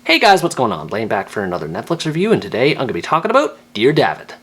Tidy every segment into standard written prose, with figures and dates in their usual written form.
Hey guys, what's going on? Blaine back for another Netflix review, and today I'm going to be talking about Dear David.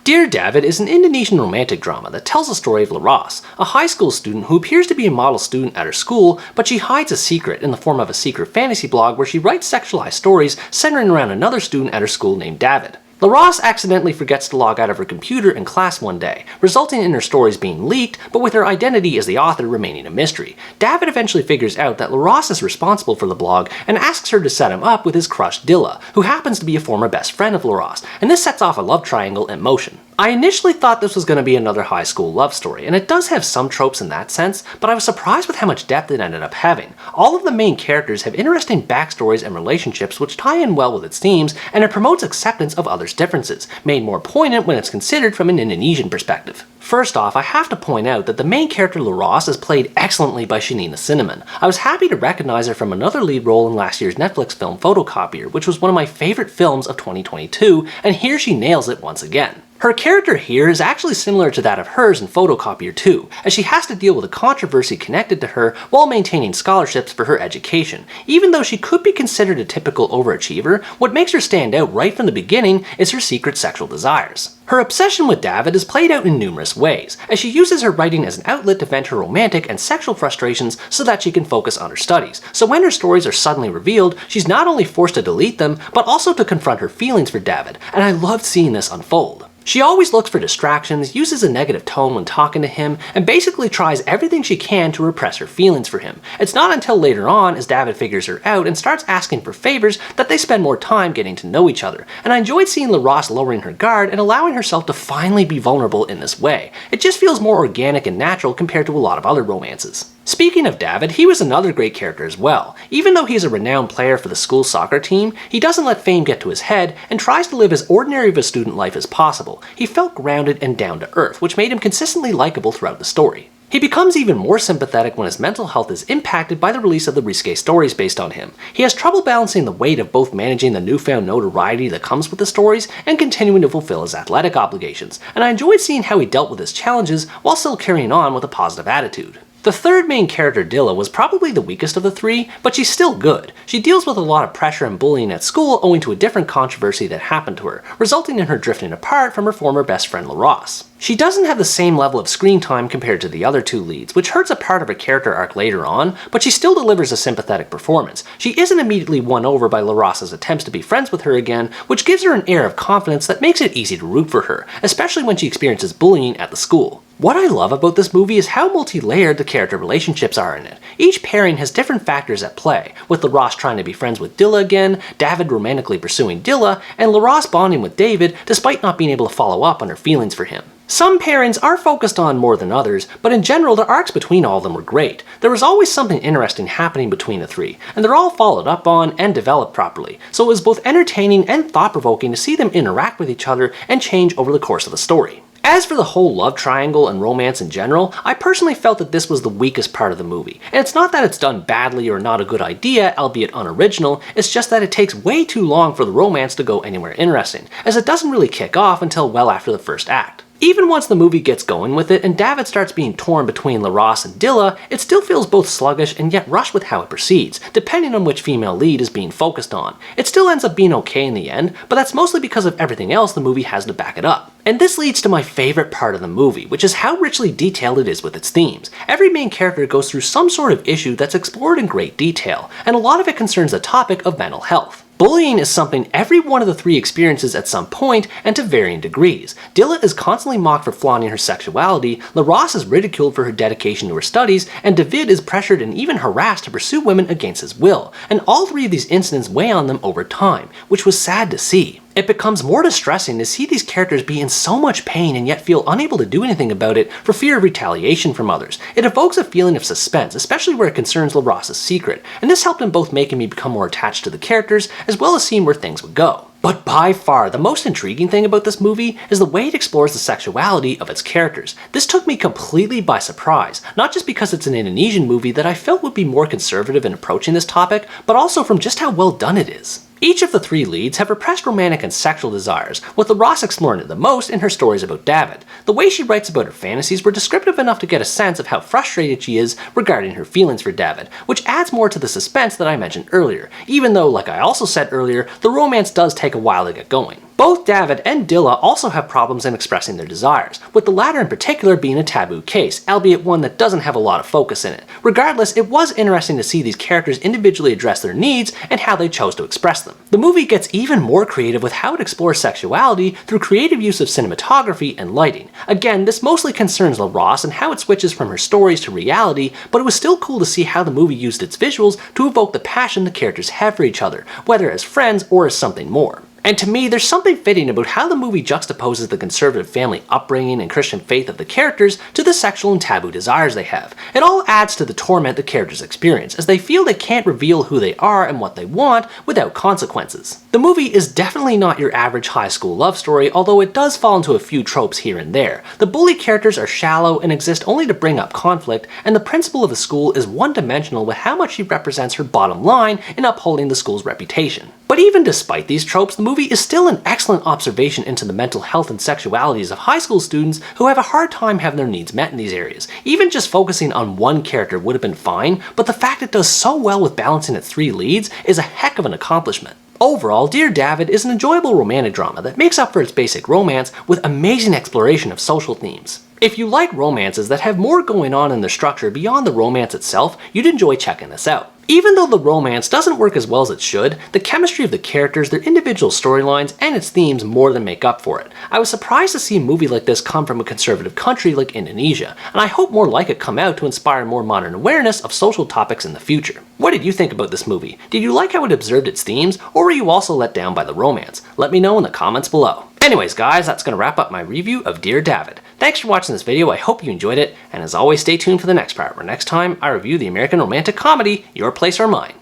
Dear David is an Indonesian romantic drama that tells the story of Laras, a high school student who appears to be a model student at her school, but she hides a secret in the form of a secret fantasy blog where she writes sexualized stories centering around another student at her school named David. Laras accidentally forgets to log out of her computer in class one day, resulting in her stories being leaked, but with her identity as the author remaining a mystery. David eventually figures out that Laras is responsible for the blog and asks her to set him up with his crush Dilla, who happens to be a former best friend of Laras, and this sets off a love triangle in motion. I initially thought this was going to be another high school love story, and it does have some tropes in that sense, but I was surprised with how much depth it ended up having. All of the main characters have interesting backstories and relationships which tie in well with its themes, and it promotes acceptance of others' differences, made more poignant when it's considered from an Indonesian perspective. First off, I have to point out that the main character Laras is played excellently by Shanina Cinnamon. I was happy to recognize her from another lead role in last year's Netflix film Photocopier, which was one of my favorite films of 2022, and here she nails it once again. Her character here is actually similar to that of hers in Photocopier 2, as she has to deal with a controversy connected to her while maintaining scholarships for her education. Even though she could be considered a typical overachiever, what makes her stand out right from the beginning is her secret sexual desires. Her obsession with David is played out in numerous ways, as she uses her writing as an outlet to vent her romantic and sexual frustrations so that she can focus on her studies. So when her stories are suddenly revealed, she's not only forced to delete them, but also to confront her feelings for David, and I loved seeing this unfold. She always looks for distractions, uses a negative tone when talking to him, and basically tries everything she can to repress her feelings for him. It's not until later on, as David figures her out and starts asking for favors, that they spend more time getting to know each other. And I enjoyed seeing Laras lowering her guard and allowing herself to finally be vulnerable in this way. It just feels more organic and natural compared to a lot of other romances. Speaking of David, he was another great character as well. Even though he's a renowned player for the school soccer team, he doesn't let fame get to his head and tries to live as ordinary of a student life as possible. He felt grounded and down to earth, which made him consistently likable throughout the story. He becomes even more sympathetic when his mental health is impacted by the release of the risque stories based on him. He has trouble balancing the weight of both managing the newfound notoriety that comes with the stories and continuing to fulfill his athletic obligations, and I enjoyed seeing how he dealt with his challenges while still carrying on with a positive attitude. The third main character, Dilla, was probably the weakest of the three, but she's still good. She deals with a lot of pressure and bullying at school owing to a different controversy that happened to her, resulting in her drifting apart from her former best friend Laras. She doesn't have the same level of screen time compared to the other two leads, which hurts a part of her character arc later on, but she still delivers a sympathetic performance. She isn't immediately won over by Laras' attempts to be friends with her again, which gives her an air of confidence that makes it easy to root for her, especially when she experiences bullying at the school. What I love about this movie is how multi-layered the character relationships are in it. Each pairing has different factors at play, with Laras trying to be friends with Dilla again, David romantically pursuing Dilla, and Laras bonding with David despite not being able to follow up on her feelings for him. Some pairings are focused on more than others, but in general the arcs between all of them were great. There was always something interesting happening between the three, and they're all followed up on and developed properly, so it was both entertaining and thought-provoking to see them interact with each other and change over the course of the story. As for the whole love triangle and romance in general, I personally felt that this was the weakest part of the movie. And it's not that it's done badly or not a good idea, albeit unoriginal, it's just that it takes way too long for the romance to go anywhere interesting, as it doesn't really kick off until well after the first act. Even once the movie gets going with it and David starts being torn between Laras and Dilla, it still feels both sluggish and yet rushed with how it proceeds, depending on which female lead is being focused on. It still ends up being okay in the end, but that's mostly because of everything else the movie has to back it up. And this leads to my favorite part of the movie, which is how richly detailed it is with its themes. Every main character goes through some sort of issue that's explored in great detail, and a lot of it concerns the topic of mental health. Bullying is something every one of the three experiences at some point and to varying degrees. Dilla is constantly mocked for flaunting her sexuality, Laras is ridiculed for her dedication to her studies, and David is pressured and even harassed to pursue women against his will. And all three of these incidents weigh on them over time, which was sad to see. It becomes more distressing to see these characters be in so much pain and yet feel unable to do anything about it for fear of retaliation from others. It evokes a feeling of suspense, especially where it concerns Laras' secret, and this helped in both making me become more attached to the characters, as well as seeing where things would go. But by far, the most intriguing thing about this movie is the way it explores the sexuality of its characters. This took me completely by surprise, not just because it's an Indonesian movie that I felt would be more conservative in approaching this topic, but also from just how well done it is. Each of the three leads have repressed romantic and sexual desires, with Laras exploring it the most in her stories about David. The way she writes about her fantasies were descriptive enough to get a sense of how frustrated she is regarding her feelings for David, which adds more to the suspense that I mentioned earlier, even though, like I also said earlier, the romance does take a while to get going. Both David and Dilla also have problems in expressing their desires, with the latter in particular being a taboo case, albeit one that doesn't have a lot of focus in it. Regardless, it was interesting to see these characters individually address their needs and how they chose to express them. The movie gets even more creative with how it explores sexuality through creative use of cinematography and lighting. Again, this mostly concerns Laras and how it switches from her stories to reality, but it was still cool to see how the movie used its visuals to evoke the passion the characters have for each other, whether as friends or as something more. And to me, there's something fitting about how the movie juxtaposes the conservative family upbringing and Christian faith of the characters to the sexual and taboo desires they have. It all adds to the torment the characters experience, as they feel they can't reveal who they are and what they want without consequences. The movie is definitely not your average high school love story, although it does fall into a few tropes here and there. The bully characters are shallow and exist only to bring up conflict, and the principal of the school is one-dimensional with how much she represents her bottom line in upholding the school's reputation. But even despite these tropes, the movie is still an excellent observation into the mental health and sexualities of high school students who have a hard time having their needs met in these areas. Even just focusing on one character would have been fine, but the fact it does so well with balancing its three leads is a heck of an accomplishment. Overall, Dear David is an enjoyable romantic drama that makes up for its basic romance with amazing exploration of social themes. If you like romances that have more going on in their structure beyond the romance itself, you'd enjoy checking this out. Even though the romance doesn't work as well as it should, the chemistry of the characters, their individual storylines, and its themes more than make up for it. I was surprised to see a movie like this come from a conservative country like Indonesia, and I hope more like it come out to inspire more modern awareness of social topics in the future. What did you think about this movie? Did you like how it observed its themes, or were you also let down by the romance? Let me know in the comments below. Anyways guys, that's going to wrap up my review of Dear David. Thanks for watching this video, I hope you enjoyed it, and as always stay tuned for the next part, where next time I review the American romantic comedy, Your Place or Mine.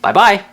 Bye bye!